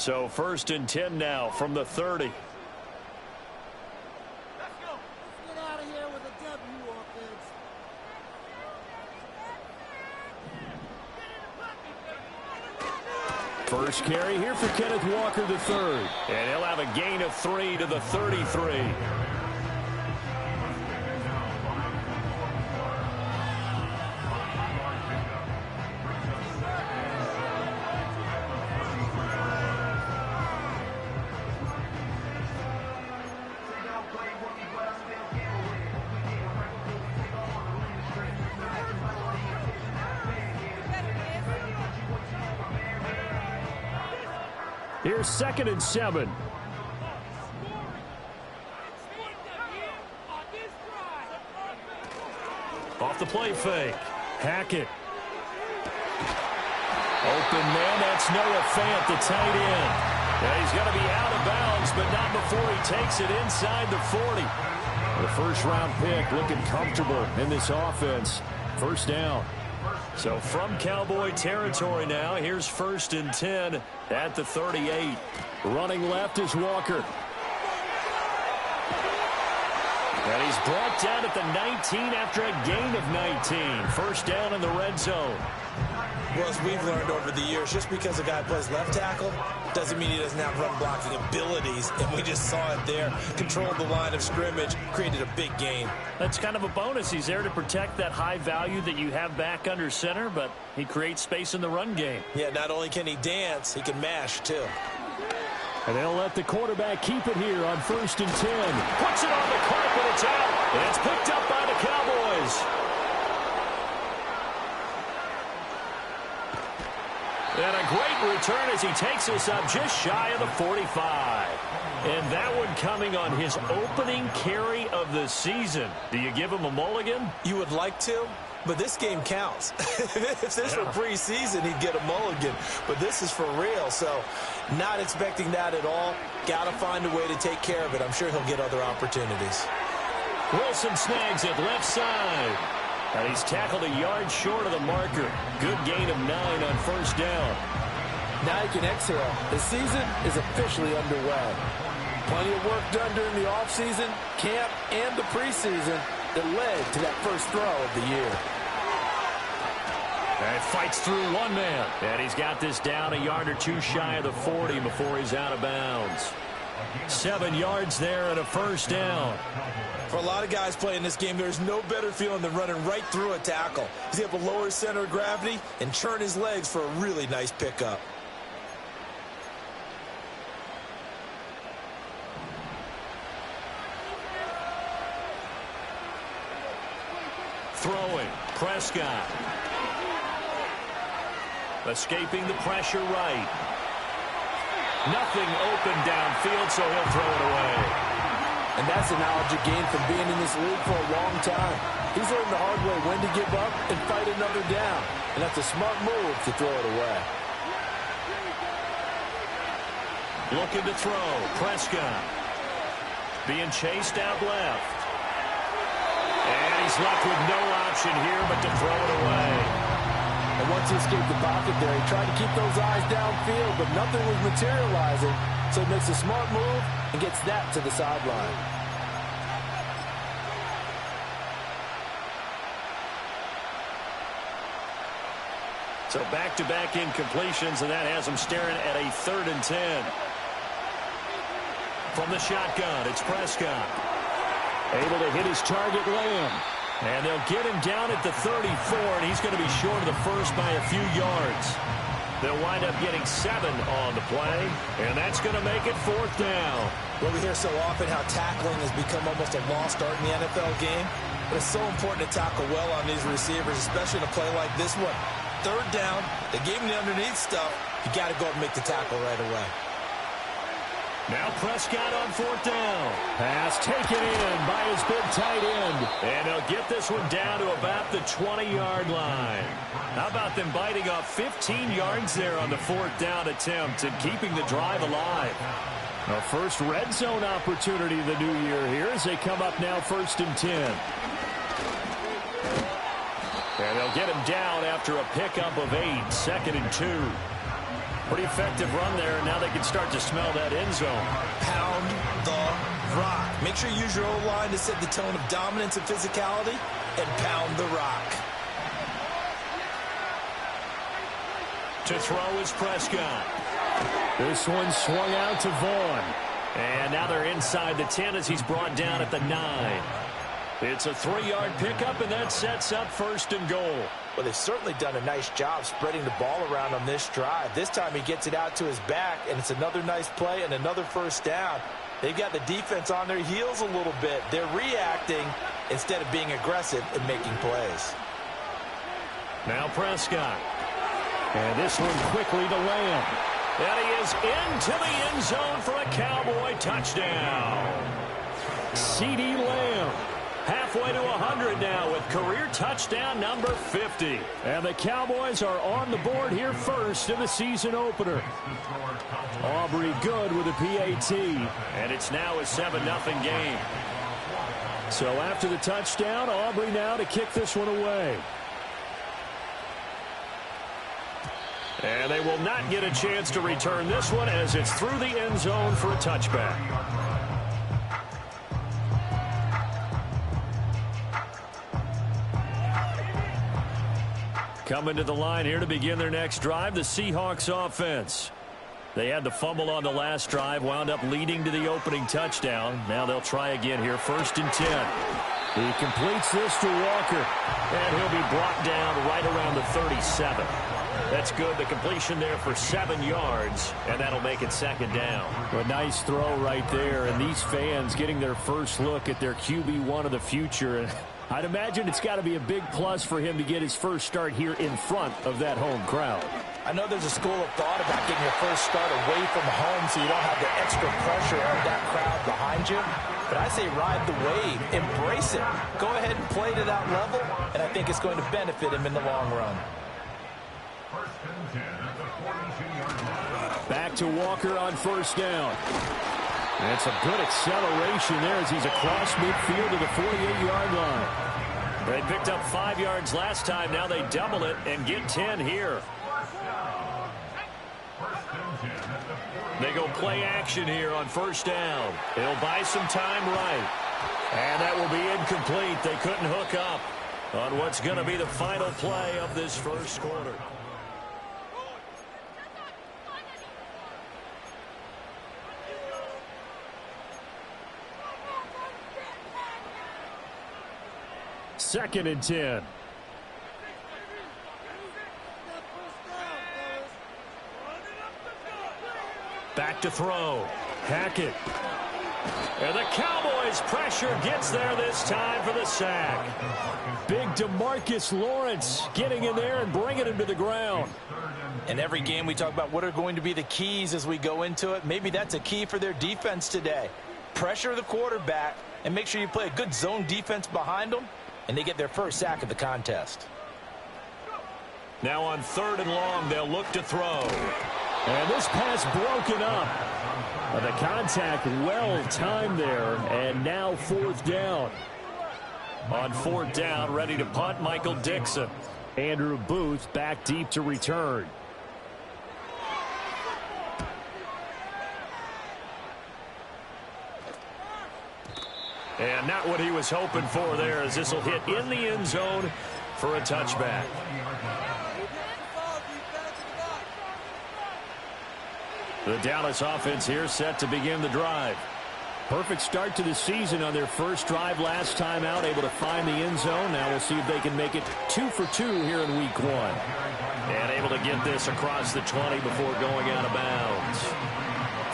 So 1st and 10 now from the 30. Get out of here with a W, offense. First carry here for Kenneth Walker III. And he'll have a gain of 3 to the 33. Here's 2nd and 7. Off the play fake. Hackett. Open man, that's Noah Fant, the tight end. Yeah, he's going to be out of bounds, but not before he takes it inside the 40. The first-round pick looking comfortable in this offense. First down. So from Cowboy territory now, here's 1st and 10 at the 38. Running left is Walker. And he's brought down at the 19 after a gain of 19. First down in the red zone. Well, as we've learned over the years, just because a guy plays left tackle doesn't mean he doesn't have run blocking abilities. And we just saw it there. Controlled the line of scrimmage, created a big gain. That's kind of a bonus. He's there to protect that high value that you have back under center, but he creates space in the run game. Yeah, not only can he dance, he can mash, too. And they'll let the quarterback keep it here on 1st and 10. Puts it on the carpet. It's out. And it's picked up by the Cowboys. And a great return as he takes us up just shy of the 45. And that one coming on his opening carry of the season. Do you give him a mulligan? You would like to, but this game counts. If this were preseason, he'd get a mulligan. But this is for real, so not expecting that at all. Got to find a way to take care of it. I'm sure he'll get other opportunities. Wilson snags it left side. And he's tackled a yard short of the marker. Good gain of 9 on first down. Now you can exhale. The season is officially underway. Plenty of work done during the offseason, camp, and the preseason that led to that first throw of the year. And fights through one man. And he's got this down a yard or two shy of the 40 before he's out of bounds. 7 yards there and a first down. For a lot of guys playing this game, there's no better feeling than running right through a tackle. He's able to lower his center of gravity and churn his legs for a really nice pickup. Throwing. Prescott. Escaping the pressure right. Nothing open downfield, so he'll throw it away. And that's a knowledge you gain from being in this league for a long time. He's learned the hard way when to give up and fight another down. And that's a smart move to throw it away. Looking to throw. Prescott. Being chased out left. And he's left with no option here but to throw it away. And once he escaped the pocket there, he tried to keep those eyes downfield, but nothing was materializing. So he makes a smart move and gets that to the sideline. So back-to-back incompletions, and that has him staring at a 3rd and 10. From the shotgun, it's Prescott. Able to hit his target, Lamb. And they'll get him down at the 34, and he's going to be short of the first by a few yards. They'll wind up getting 7 on the play, and that's going to make it 4th down. Well, we hear so often how tackling has become almost a lost art in the NFL game. But it's so important to tackle well on these receivers, especially in a play like this one. 3rd down, they gave him the underneath stuff. You got to go and make the tackle right away. Now Prescott on 4th down. Pass taken in by his big tight end. And they'll get this one down to about the 20-yard line. How about them biting off 15 yards there on the 4th down attempt and keeping the drive alive? A first red zone opportunity the new year here as they come up now 1st and 10. And they'll get him down after a pickup of 8, 2nd and 2. Pretty effective run there, and now they can start to smell that end zone. Pound the rock. Make sure you use your O-line to set the tone of dominance and physicality, and pound the rock. To throw is Prescott. This one swung out to Vaughn. And now they're inside the 10 as he's brought down at the 9. It's a 3-yard pickup, and that sets up 1st and goal. Well, they've certainly done a nice job spreading the ball around on this drive. This time he gets it out to his back, and it's another nice play and another 1st down. They've got the defense on their heels a little bit. They're reacting instead of being aggressive and making plays. Now Prescott. And this one quickly to Lamb. And he is into the end zone for a Cowboy touchdown. CeeDee Lamb. Halfway to 100 now with career touchdown number 50. And the Cowboys are on the board here first in the season opener. Aubrey good with a PAT. And it's now a 7-0 game. So after the touchdown, Aubrey now to kick this one away. And they will not get a chance to return this one as it's through the end zone for a touchback. Coming to the line here to begin their next drive, the Seahawks offense. They had the fumble on the last drive, wound up leading to the opening touchdown. Now they'll try again here, 1st and 10. He completes this to Walker, and he'll be brought down right around the 37. That's good. The completion there for 7 yards, and that'll make it 2nd down. A nice throw right there, and these fans getting their first look at their QB1 of the future. I'd imagine it's got to be a big plus for him to get his first start here in front of that home crowd. I know there's a school of thought about getting your first start away from home so you don't have the extra pressure of that crowd behind you. But I say ride the wave. Embrace it. Go ahead and play to that level, and I think it's going to benefit him in the long run. Back to Walker on 1st down. That's a good acceleration there as he's across midfield to the 48-yard line. They picked up 5 yards last time. Now they double it and get 10 here. They go play action here on 1st down. They'll buy some time right. And that will be incomplete. They couldn't hook up on what's going to be the final play of this first quarter. Second and 10. Back to throw. Hackett. And the Cowboys' pressure gets there this time for the sack. Big DeMarcus Lawrence getting in there and bringing him to the ground. In every game we talk about what are going to be the keys as we go into it. Maybe that's a key for their defense today. Pressure the quarterback and make sure you play a good zone defense behind them, and they get their first sack of the contest. Now on 3rd and long, they'll look to throw. And this pass broken up. The contact well timed there, and now 4th down. On 4th down, ready to punt, Michael Dixon. Andrew Booth back deep to return. And not what he was hoping for there, as this will hit in the end zone for a touchback. The Dallas offense here set to begin the drive. Perfect start to the season on their first drive last time out, able to find the end zone. Now we'll see if they can make it 2 for 2 here in week 1. And able to get this across the 20 before going out of bounds.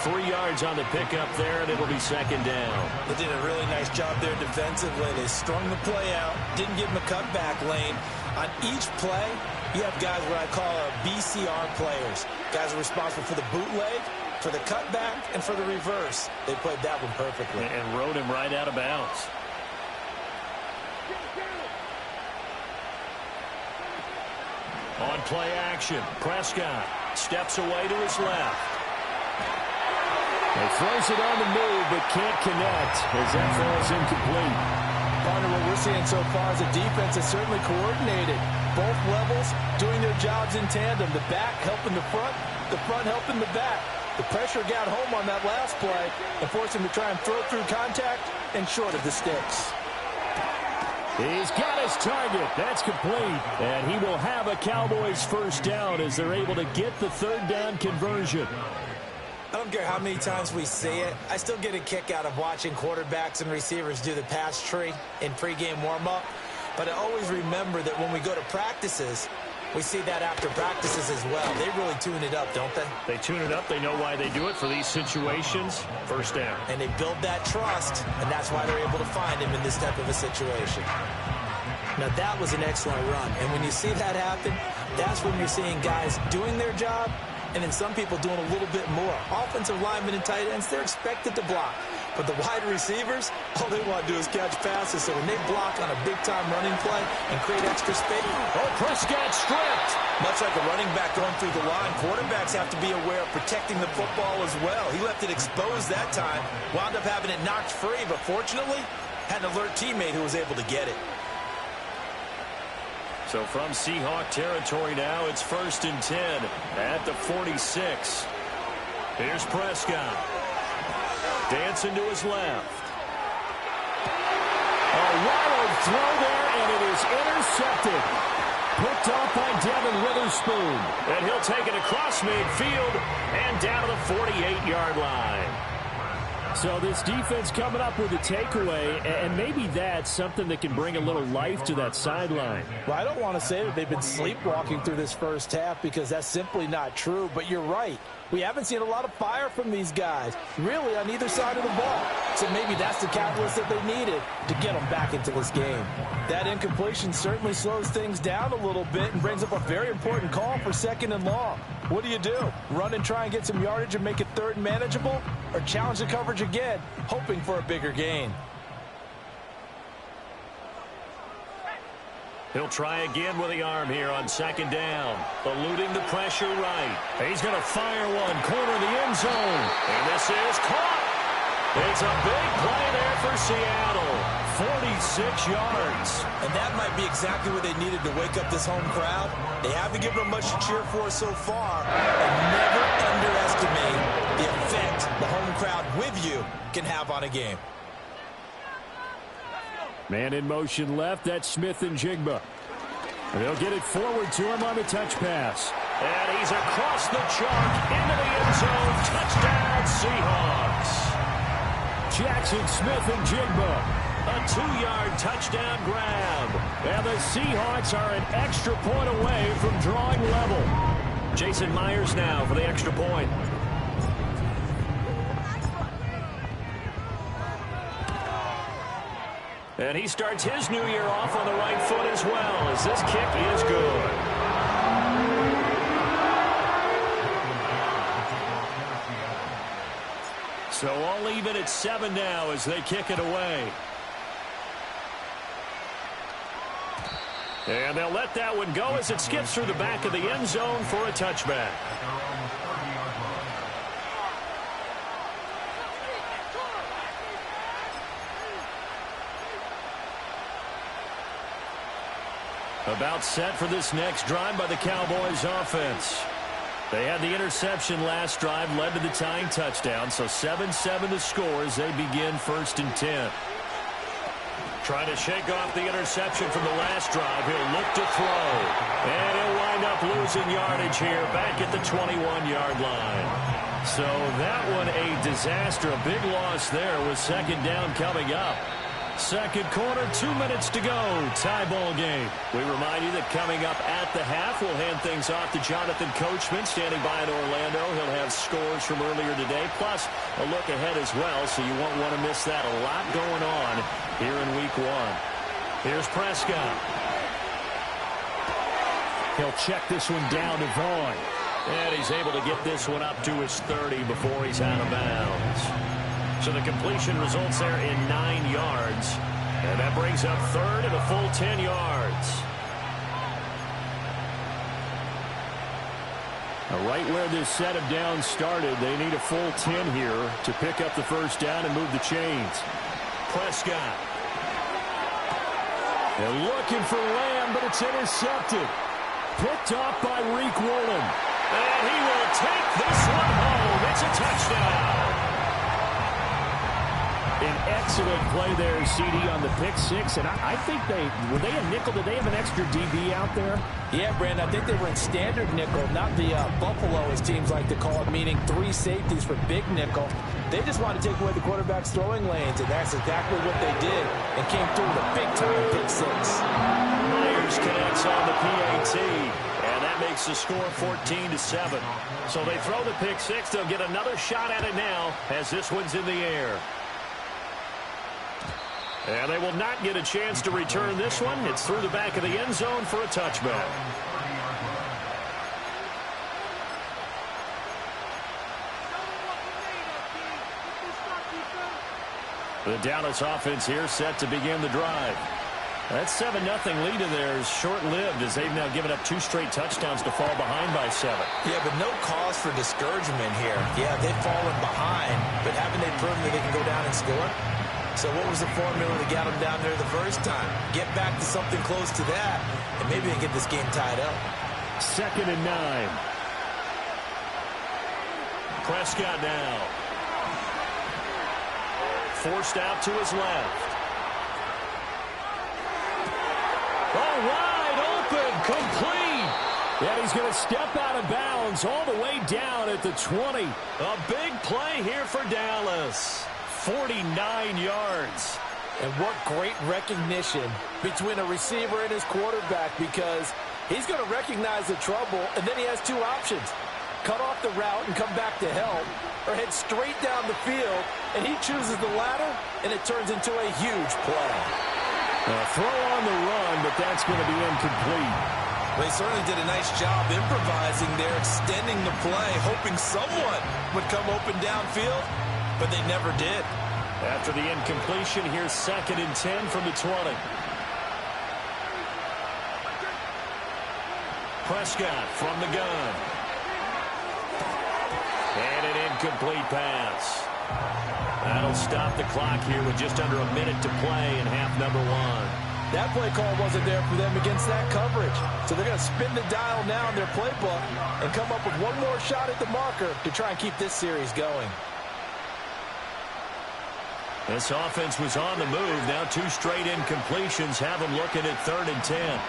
3 yards on the pickup there, and it'll be 2nd down. They did a really nice job there defensively. They strung the play out, didn't give them a cutback lane. On each play, you have guys what I call BCR players. Guys are responsible for the bootleg, for the cutback, and for the reverse. They played that one perfectly. And rode him right out of bounds. On play action, Prescott steps away to his left. He throws it on the move, but can't connect as that falls incomplete. Partner, what we're seeing so far is a defense is certainly coordinated. Both levels doing their jobs in tandem. The back helping the front, The front helping the back. The pressure got home on that last play and forced him to try and throw through contact and short of the sticks. He's got his target. That's complete. And he will have a Cowboys first down as they're able to get the third down conversion. I don't care how many times we see it. I still get a kick out of watching quarterbacks and receivers do the pass tree in pregame warm-up. But I always remember that when we go to practices, we see that after practices as well. They really tune it up, don't they? They tune it up. They know why they do it for these situations. First down. And they build that trust, and that's why they're able to find him in this type of a situation. Now, that was an excellent run. And when you see that happen, that's when you're seeing guys doing their job, and then some people doing a little bit more. Offensive linemen and tight ends, they're expected to block. But the wide receivers, all they want to do is catch passes. So when they block on a big-time running play and create extra space. Oh, Prescott stripped. Much like a running back going through the line, quarterbacks have to be aware of protecting the football as well. He left it exposed that time, wound up having it knocked free, but fortunately, had an alert teammate who was able to get it. So from Seahawk territory now, it's 1st and 10 at the 46. Here's Prescott. Dancing to his left. A wild throw there, and it is intercepted. Picked off by Devin Witherspoon. And he'll take it across midfield and down to the 48-yard line. So this defense coming up with a takeaway, and maybe that's something that can bring a little life to that sideline. Well, I don't want to say that they've been sleepwalking through this first half because that's simply not true, but you're right. We haven't seen a lot of fire from these guys, really, on either side of the ball. So maybe that's the catalyst that they needed to get them back into this game. That incompletion certainly slows things down a little bit and brings up a very important call for 2nd and long. What do? Run and try and get some yardage and make it 3rd and manageable? Or challenge the coverage again, hoping for a bigger gain? He'll try again with the arm here on 2nd down. Eluding the pressure right. He's going to fire one. Corner of the end zone. And this is caught. It's a big play there for Seattle. 46 yards. And that might be exactly what they needed to wake up this home crowd. They haven't given them much to cheer for so far. And never underestimate the effect the home crowd with you can have on a game. Man in motion left. That's Smith and Jigba. And they'll get it forward to him on the touch pass. And he's across the chalk into the end zone. Touchdown, Seahawks. Jackson Smith and Jigba. A 2-yard touchdown grab. And the Seahawks are an extra point away from drawing level. Jason Myers now for the extra point. And he starts his new year off on the right foot as well, as this kick is good. So all even at 7 now as they kick it away. And they'll let that one go as it skips through the back of the end zone for a touchback. About set for this next drive by the Cowboys offense. They had the interception last drive, led to the tying touchdown, so 7-7 the score as they begin 1st and 10. Trying to shake off the interception from the last drive. He'll look to throw. And he'll wind up losing yardage here back at the 21-yard line. So that one a disaster. A big loss there with 2nd down coming up. 2nd quarter, 2 minutes to go. Tie ball game. We remind you that coming up at the half, we'll hand things off to Jonathan Coachman standing by in Orlando. He'll have scores from earlier today, plus a look ahead as well, so you won't want to miss that. A lot going on here in week 1. Here's Prescott. He'll check this one down to Vaughn. And he's able to get this one up to his 30 before he's out of bounds. So the completion results there in 9 yards. And that brings up 3rd and a full 10 yards. Now right where this set of downs started, they need a full 10 here to pick up the first down and move the chains. Prescott. They're looking for Lamb, but it's intercepted. Picked off by Reek Woolen. And he will take this one home. It's a touchdown. An excellent play there, CD, on the pick six. And I think were they a nickel? Did they have an extra DB out there? Yeah, Brandon, I think they were in standard nickel, not the Buffalo, as teams like to call it, meaning 3 safeties for big nickel. They just wanted to take away the quarterback's throwing lanes, and that's exactly what they did, and came through with a big-time pick six. Myers connects on the PAT, and that makes the score 14-7. So they throw the pick six. They'll get another shot at it now as this one's in the air. And they will not get a chance to return this one. It's through the back of the end zone for a touchback. The Dallas offense here set to begin the drive. That 7-0 lead in there is short-lived as they've now given up 2 straight touchdowns to fall behind by 7. Yeah, but no cause for discouragement here. Yeah, they've fallen behind, but haven't they proven that they can go down and score? So what was the formula that got them down there the first time? Get back to something close to that, and maybe they get this game tied up. 2nd and 9. Prescott now. Forced out to his left. Oh, wide open, complete. And he's going to step out of bounds all the way down at the 20. A big play here for Dallas. 49 yards. And what great recognition between a receiver and his quarterback, because he's going to recognize the trouble, and then he has 2 options. Cut off the route and come back to help, or head straight down the field, and he chooses the latter, and it turns into a huge play. Throw on the run, but that's going to be incomplete. They certainly did a nice job improvising there, extending the play, hoping someone would come open downfield, but they never did. After the incompletion, here's 2nd and 10 from the 20. Prescott from the gun. And an incomplete pass. That'll stop the clock here with just under a minute to play in half number 1. That play call wasn't there for them against that coverage. So they're going to spin the dial now in their playbook and come up with one more shot at the marker to try and keep this series going. This offense was on the move. Now 2 straight incompletions have them looking at 3rd and 10.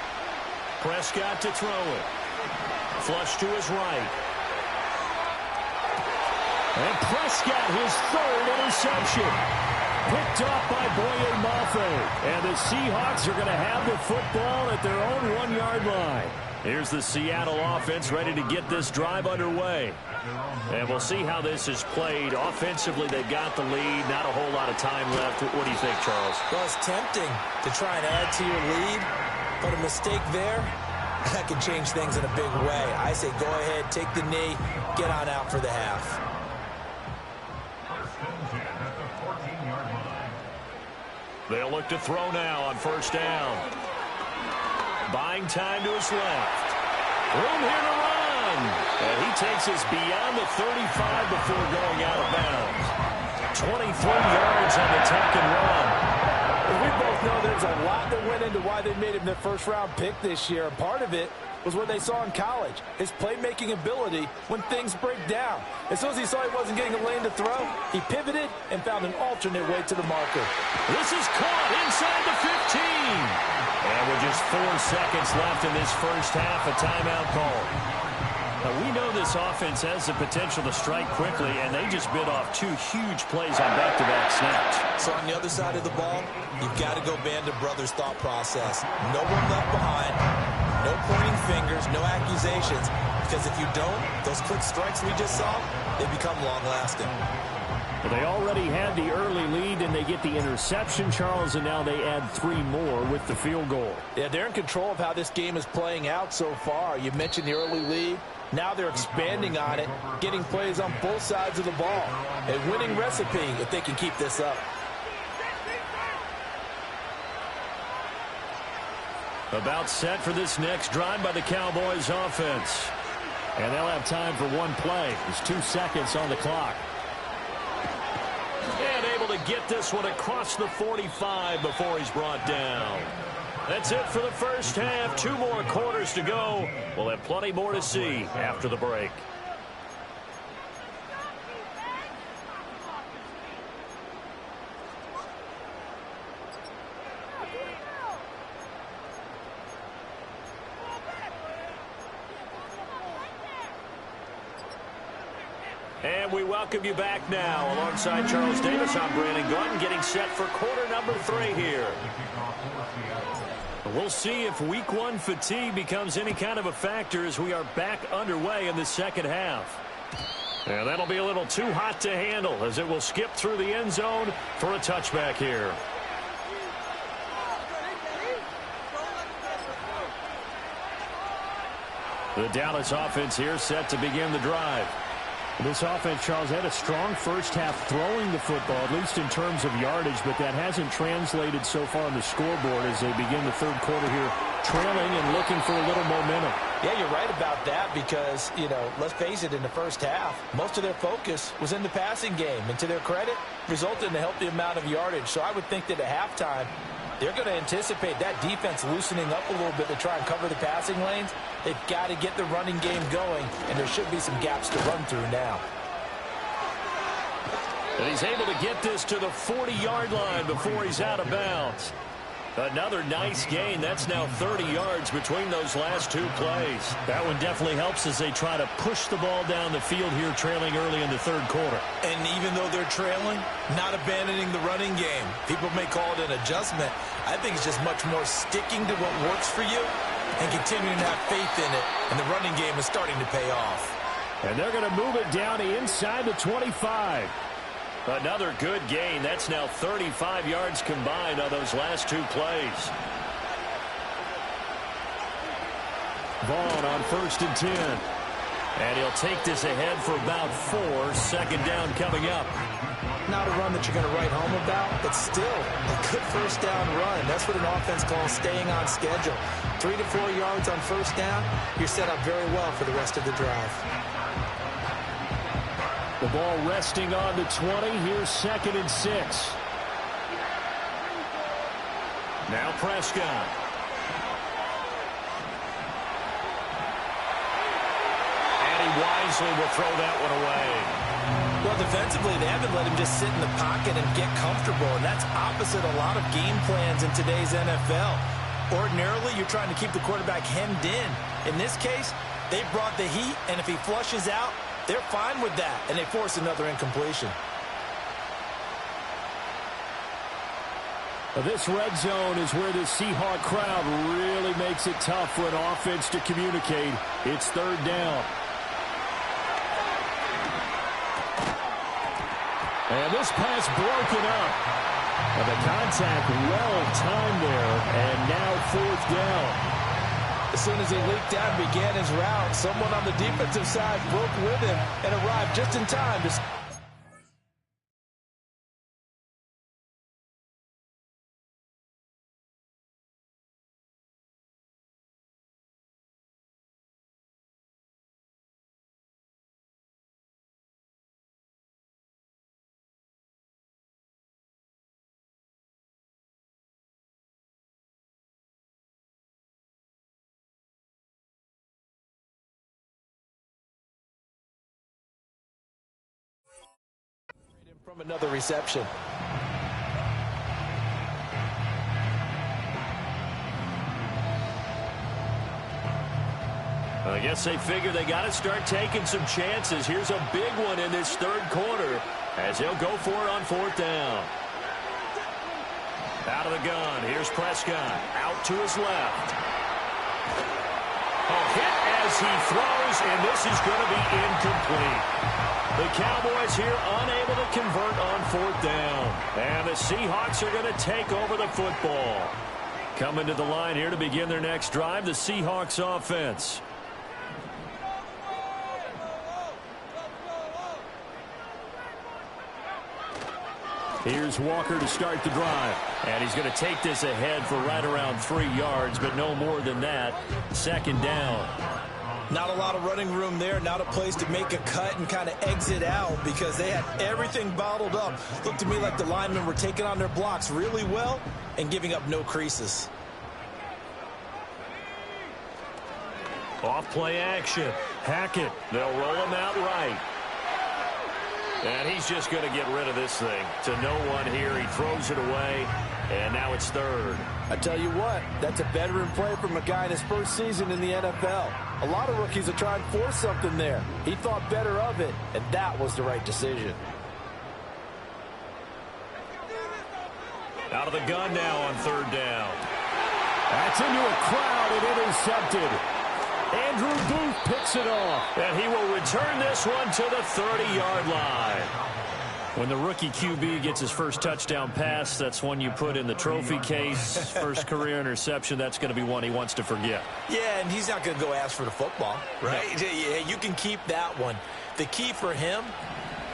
Prescott to throw it. Flush to his right. And Prescott, his 3rd interception. Picked off by Boye Mafe. And the Seahawks are going to have the football at their own 1-yard line. Here's the Seattle offense ready to get this drive underway. And we'll see how this is played. Offensively, they've got the lead. Not a whole lot of time left. What do you think, Charles? Well, it's tempting to try and add to your lead, but a mistake there, that can change things in a big way. I say go ahead, take the knee, get on out for the half. They'll look to throw now on 1st down. Buying time to his left. Room here to run. And he takes us beyond the 35 before going out of bounds. 23 yards on the tuck and run. We both know there's a lot that went into why they made him their first-round pick this year. And part of it was what they saw in college, his playmaking ability when things break down. As soon as he saw he wasn't getting a lane to throw, he pivoted and found an alternate way to the marker. This is caught inside the 15. And with just 4 seconds left in this first half, a timeout call. Now, we know this offense has the potential to strike quickly, and they just bit off 2 huge plays on back-to-back snaps. So on the other side of the ball, you've got to go Band of Brothers thought process. No one left behind, no pointing fingers, no accusations, because if you don't, those quick strikes we just saw, they become long-lasting. Well, they already had the early lead, and they get the interception, Charles, and now they add 3 more with the field goal. Yeah, they're in control of how this game is playing out so far. You mentioned the early lead. Now they're expanding on it, getting plays on both sides of the ball. A winning recipe if they can keep this up. About set for this next drive by the Cowboys offense. And they'll have time for 1 play. There's 2 seconds on the clock. And able to get this one across the 45 before he's brought down. That's it for the first half. 2 more quarters to go. We'll have plenty more to see after the break. And we welcome you back now. Alongside Charles Davis, I'm Brandon Gaudin, getting set for quarter number 3 here. We'll see if week 1 fatigue becomes any kind of a factor as we are back underway in the second half. And that'll be a little too hot to handle as it will skip through the end zone for a touchback here. The Dallas offense here set to begin the drive. This offense, Charles, had a strong first half throwing the football, at least in terms of yardage, but that hasn't translated so far on the scoreboard as they begin the third quarter here, trailing and looking for a little momentum. Yeah, you're right about that because, let's face it, in the first half, most of their focus was in the passing game. And to their credit, resulted in a healthy amount of yardage. So I would think that at halftime, they're going to anticipate that defense loosening up a little bit to try and cover the passing lanes. They've got to get the running game going, and there should be some gaps to run through now. And he's able to get this to the 40-yard line before he's out of bounds. Another nice gain. That's now 30 yards between those last 2 plays. That one definitely helps as they try to push the ball down the field here, trailing early in the third quarter. And even though they're trailing, not abandoning the running game. People may call it an adjustment. I think it's just much more sticking to what works for you and continuing to have faith in it. And the running game is starting to pay off. And they're going to move it down inside the 25. Another good gain. That's now 35 yards combined on those last 2 plays. Vaughn on 1st and 10. And he'll take this ahead for about 4. Second down coming up. Not a run that you're going to write home about, but still a good first down run. That's what an offense calls staying on schedule. 3 to 4 yards on first down, you're set up very well for the rest of the drive. The ball resting on the 20. Here's 2nd and 6. Now Prescott. And he wisely will throw that one away. Well, defensively, they haven't let him just sit in the pocket and get comfortable, and that's opposite a lot of game plans in today's NFL. Ordinarily, you're trying to keep the quarterback hemmed in. In this case, they brought the heat, and if he flushes out, they're fine with that, and they force another incompletion. This red zone is where the Seahawk crowd really makes it tough for an offense to communicate. It's 3rd down. And this pass broken up. And the contact well-timed there, and now 4th down. As soon as he leaked out and began his route, someone on the defensive side broke with him and arrived just in time to... from another reception. I guess they figure they got to start taking some chances. Here's a big one in this 3rd quarter as he'll go for it on 4th down. Out of the gun. Here's Prescott. Out to his left. A hit as he throws, and this is going to be incomplete. The Cowboys here unable to convert on 4th down. And the Seahawks are going to take over the football. Coming to the line here to begin their next drive, the Seahawks offense. Here's Walker to start the drive. And he's going to take this ahead for right around 3 yards, but no more than that. 2nd down. Not a lot of running room there, not a place to make a cut and kind of exit out because they had everything bottled up. Looked to me like the linemen were taking on their blocks really well and giving up no creases. Off play action. Hackett. They'll roll him out right. And he's just going to get rid of this thing. To no one here. He throws it away, and now it's third. I tell you what, that's a veteran play from a guy in his first season in the NFL. A lot of rookies are trying to force something there. He thought better of it, and that was the right decision. Out of the gun now on third down. That's into a crowd and intercepted. Andrew Booth picks it off. And he will return this one to the 30-yard line. When the rookie QB gets his first touchdown pass, that's one you put in the trophy case. First career interception, that's going to be one he wants to forget. Yeah, and he's not going to go ask for the football, right? Yeah, you can keep that one. The key for him,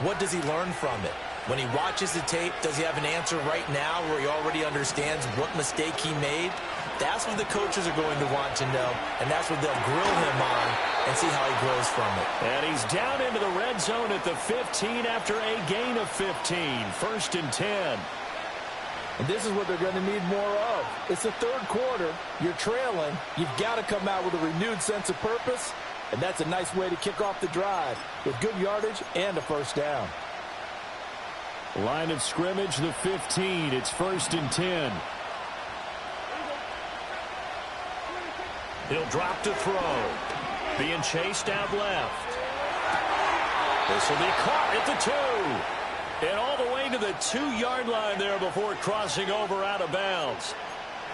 what does he learn from it? When he watches the tape, does he have an answer right now where he already understands what mistake he made? That's what the coaches are going to want to know, and that's what they'll grill him on and see how he grows from it. And he's down into the red zone at the 15 after a gain of 15. First and 10. And this is what they're going to need more of. It's the third quarter. You're trailing. You've got to come out with a renewed sense of purpose, and that's a nice way to kick off the drive with good yardage and a first down. Line of scrimmage, the 15. It's first and 10. He'll drop to throw. Being chased out left. This will be caught at the 2. And all the way to the 2-yard line there before crossing over out of bounds.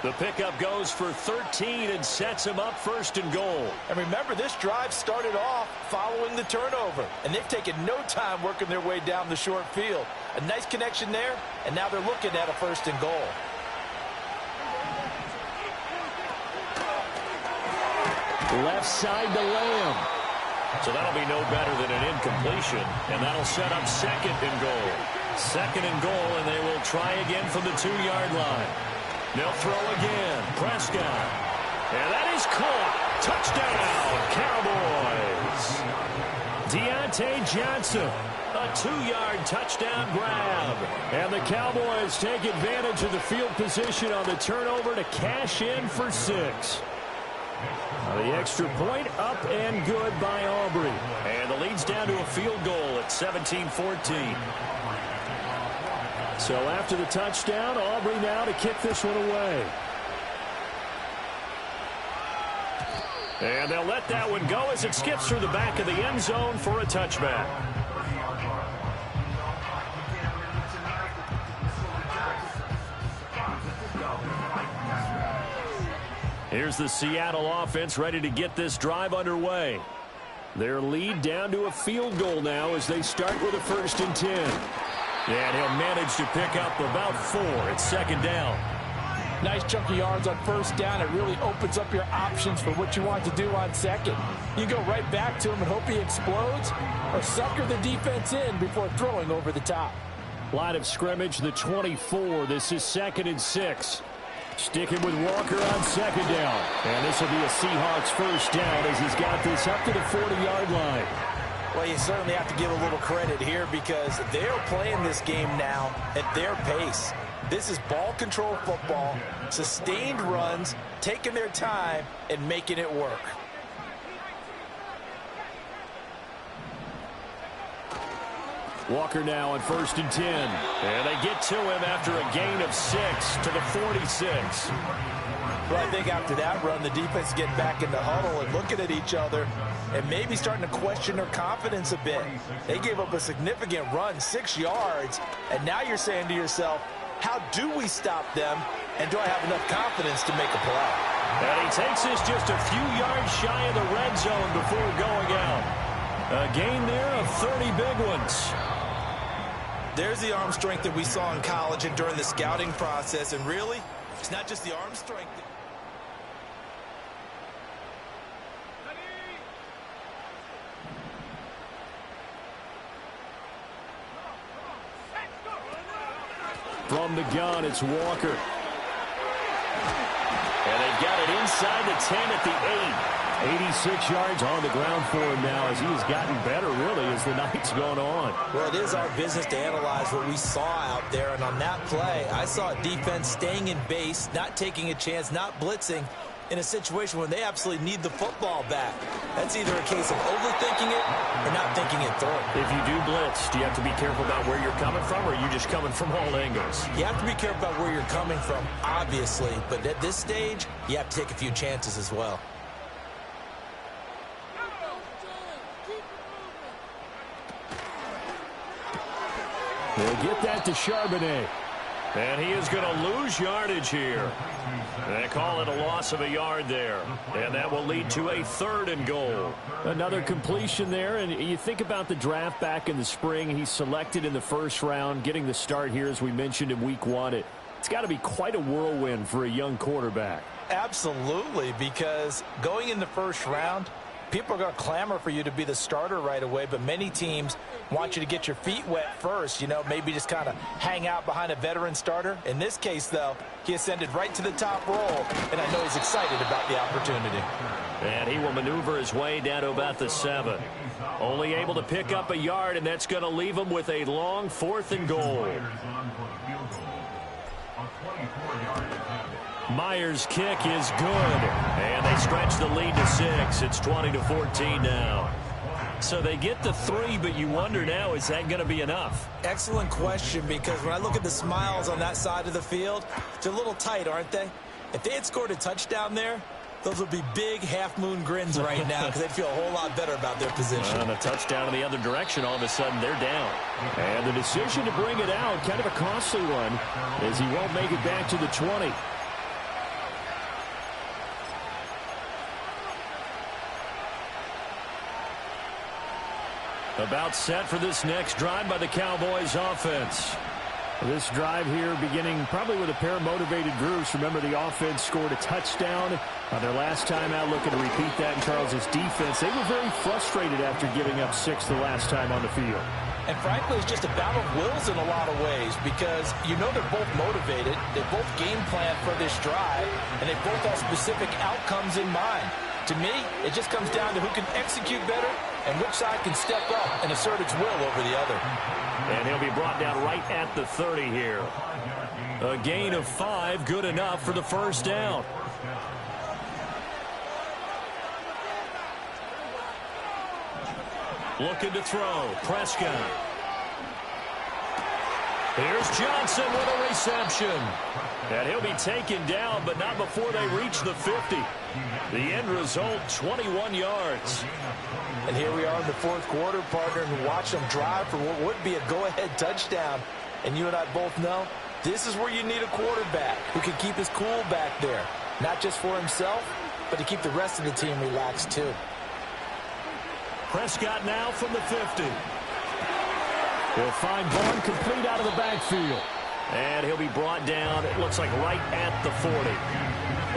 The pickup goes for 13 and sets him up first and goal. And remember, this drive started off following the turnover. And they've taken no time working their way down the short field. A nice connection there, and now they're looking at a first and goal. Left side to Lamb. So that'll be no better than an incompletion, and that'll set up second and goal. Second and goal, and they will try again from the 2-yard line. They'll throw again. Prescott. And that is caught. Touchdown, Cowboys. Deontay Johnson. A 2-yard touchdown grab. And the Cowboys take advantage of the field position on the turnover to cash in for 6. The extra point up and good by Aubrey. And the lead's down to a field goal at 17-14. So after the touchdown, Aubrey now to kick this one away. And they'll let that one go as it skips through the back of the end zone for a touchback. Here's the Seattle offense ready to get this drive underway. Their lead down to a field goal now as they start with a first and 10. And he'll manage to pick up about 4 at second down. Nice chunk of yards on first down. It really opens up your options for what you want to do on second. You go right back to him and hope he explodes, or sucker the defense in before throwing over the top. Line of scrimmage, the 24. This is second and 6. Sticking with Walker on second down. And this will be a Seahawks first down as he's got this up to the 40-yard line. Well, you certainly have to give a little credit here because they're playing this game now at their pace. This is ball control football, sustained runs, taking their time and making it work. Walker now on first and 10. And they get to him after a gain of 6 to the 46. Well, I think after that run, the defense getting back in the huddle and looking at each other and maybe starting to question their confidence a bit. They gave up a significant run, 6 yards, and now you're saying to yourself, how do we stop them, and do I have enough confidence to make a play? And he takes this just a few yards shy of the red zone before going out. A gain there of 30 big ones. There's the arm strength that we saw in college and during the scouting process, and really, it's not just the arm strength. From the gun, it's Walker. And they've got it inside the 10 at the 8. 86 yards on the ground for him now as he has gotten better, really, as the night's gone on. Well, it is our business to analyze what we saw out there, and on that play, I saw a defense staying in base, not taking a chance, not blitzing, in a situation where they absolutely need the football back. That's either a case of overthinking it or not thinking it through. If you do blitz, do you have to be careful about where you're coming from, or are you just coming from all angles? You have to be careful about where you're coming from, obviously, but at this stage, you have to take a few chances as well. They'll get that to Charbonnet. And he is going to lose yardage here. They call it a loss of a yard there. And that will lead to a 3rd and goal. Another completion there, and you think about the draft back in the spring. He's selected in the first round, getting the start here, as we mentioned in week 1. It's got to be quite a whirlwind for a young quarterback. Absolutely, because going in the first round, people are going to clamor for you to be the starter right away, but many teams want you to get your feet wet first, maybe just kind of hang out behind a veteran starter. In this case, though, he ascended right to the top roll, and I know he's excited about the opportunity. And he will maneuver his way down to about the 7. Only able to pick up a yard, and that's going to leave him with a long 4th and goal. Myers' kick is good, and they stretch the lead to 6. It's 20-14 now. So they get the 3, but you wonder now, is that going to be enough? Excellent question, because when I look at the smiles on that side of the field, they're a little tight, aren't they? If they had scored a touchdown there, those would be big half-moon grins right now because they'd feel a whole lot better about their position. And a touchdown in the other direction, all of a sudden they're down. And the decision to bring it out, kind of a costly one, as he won't make it back to the 20. About set for this next drive by the Cowboys offense. This drive here beginning probably with a pair of motivated groups. Remember, the offense scored a touchdown on their last time out, looking to repeat that in Charles' defense. They were very frustrated after giving up 6 the last time on the field. And frankly, it's just a battle of wills in a lot of ways, because they're both motivated, they both game plan for this drive, and they both have specific outcomes in mind. To me, it just comes down to who can execute better and which side can step up and assert its will over the other. And he'll be brought down right at the 30 here. A gain of 5, good enough for the first down. Looking to throw. Prescott. Here's Johnson with a reception. And he'll be taken down, but not before they reach the 50. The end result, 21 yards. And here we are in the 4th quarter, partner, and watch them drive for what would be a go-ahead touchdown. And you and I both know this is where you need a quarterback who can keep his cool back there. Not just for himself, but to keep the rest of the team relaxed too. Prescott now from the 50. He'll find Vaughn complete out of the backfield. And he'll be brought down, it looks like right at the 40.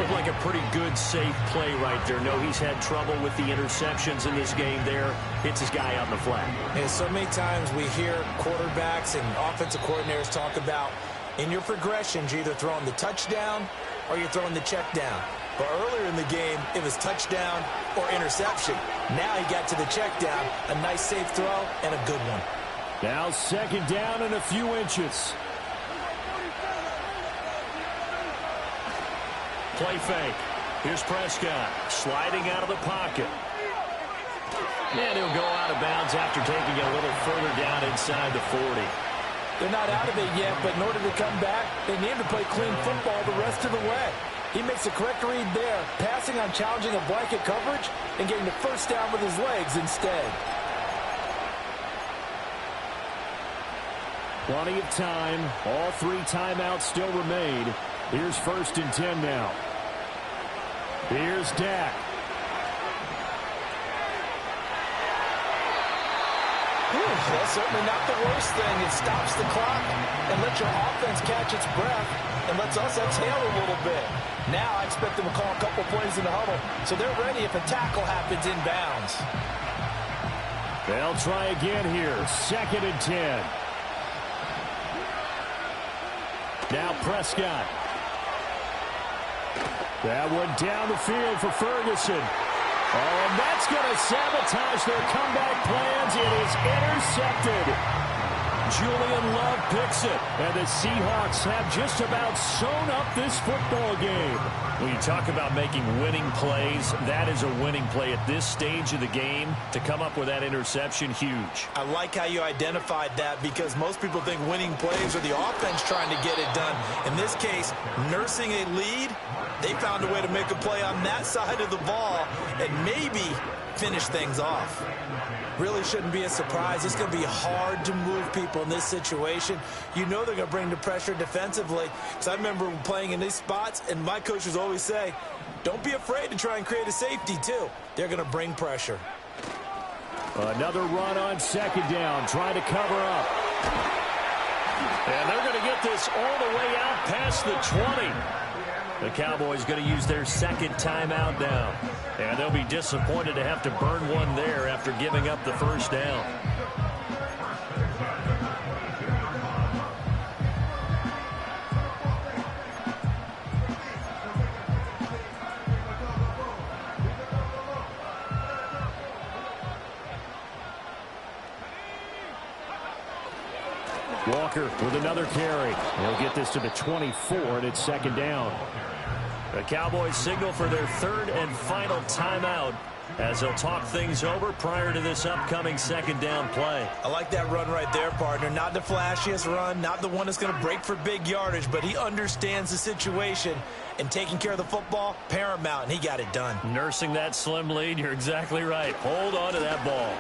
Looked like a pretty good, safe play right there. No, he's had trouble with the interceptions in this game there. Hits his guy out in the flat. And so many times we hear quarterbacks and offensive coordinators talk about, in your progressions, you're either throwing the touchdown or you're throwing the check down. But earlier in the game, it was touchdown or interception. Now he got to the check down, a nice safe throw, and a good one. Now 2nd down and a few inches. Play fake. Here's Prescott sliding out of the pocket. And he'll go out of bounds after taking it a little further down inside the 40. They're not out of it yet, but in order to come back, they need to play clean football the rest of the way. He makes the correct read there, passing on challenging a blanket coverage and getting the first down with his legs instead. Plenty of time. All 3 timeouts still remain. Here's 1st and 10 now. Here's Dak. That's certainly not the worst thing. It stops the clock and lets your offense catch its breath and lets us exhale a little bit. Now I expect them to call a couple plays in the huddle, so they're ready if a tackle happens in bounds. They'll try again here. 2nd and 10. Now Prescott. That one down the field for Ferguson. Oh, and that's going to sabotage their comeback plans. It is intercepted. Julian Love picks it. And the Seahawks have just about sewn up this football game. When you talk about making winning plays, that is a winning play at this stage of the game. To come up with that interception, huge. I like how you identified that, because most people think winning plays are the offense trying to get it done. In this case, nursing a lead, they found a way to make a play on that side of the ball and maybe finish things off. Really shouldn't be a surprise. It's going to be hard to move people in this situation. You know they're going to bring the pressure defensively. So I remember playing in these spots, and my coaches always say, don't be afraid to try and create a safety, too. They're going to bring pressure. Another run on second down, trying to cover up. And they're going to get this all the way out past the 20. The Cowboys going to use their second timeout now. And they'll be disappointed to have to burn one there after giving up the first down. Walker with another carry. He'll get this to the 24, and it's second down. The Cowboys signal for their third and final timeout as they'll talk things over prior to this upcoming second down play. I like that run right there, partner. Not the flashiest run, not the one that's going to break for big yardage, but he understands the situation, and taking care of the football, paramount, and he got it done. Nursing that slim lead, you're exactly right. Hold on to that ball.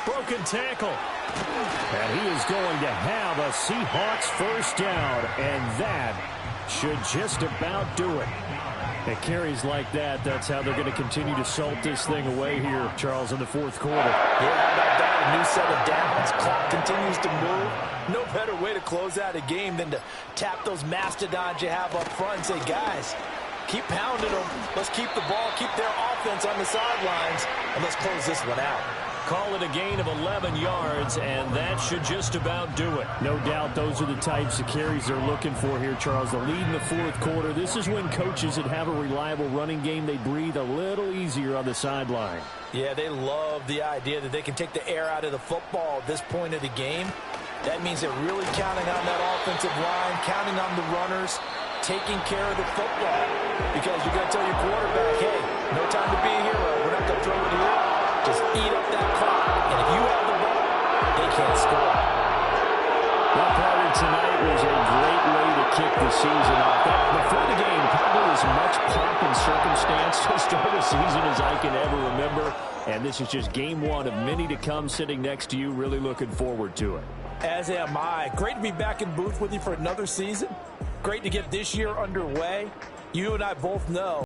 Broken tackle. And he is going to have a Seahawks first down, and that should just about do it. At carries like that, that's how they're going to continue to salt this thing away here, Charles, in the fourth quarter. Yeah, how about that? A new set of downs. Clock continues to move. No better way to close out a game than to tap those mastodons you have up front and say, guys, keep pounding them. Let's keep the ball, keep their offense on the sidelines, and let's close this one out. Call it a gain of 11 yards, and that should just about do it. No doubt those are the types of carries they're looking for here, Charles. The lead in the fourth quarter. This is when coaches that have a reliable running game, they breathe a little easier on the sideline. Yeah, they love the idea that they can take the air out of the football at this point of the game. That means they're really counting on that offensive line, counting on the runners, taking care of the football. Because you're going to tell your quarterback, hey, no time to be a hero. We're not going to throw it here. Just eat up that clock. And if you have the ball, they can't score. That party tonight was a great way to kick the season off. Before the game, probably as much pomp and circumstance to start a season as I can ever remember. And this is just game one of many to come sitting next to you. Really looking forward to it. As am I. Great to be back in booth with you for another season. Great to get this year underway. You and I both know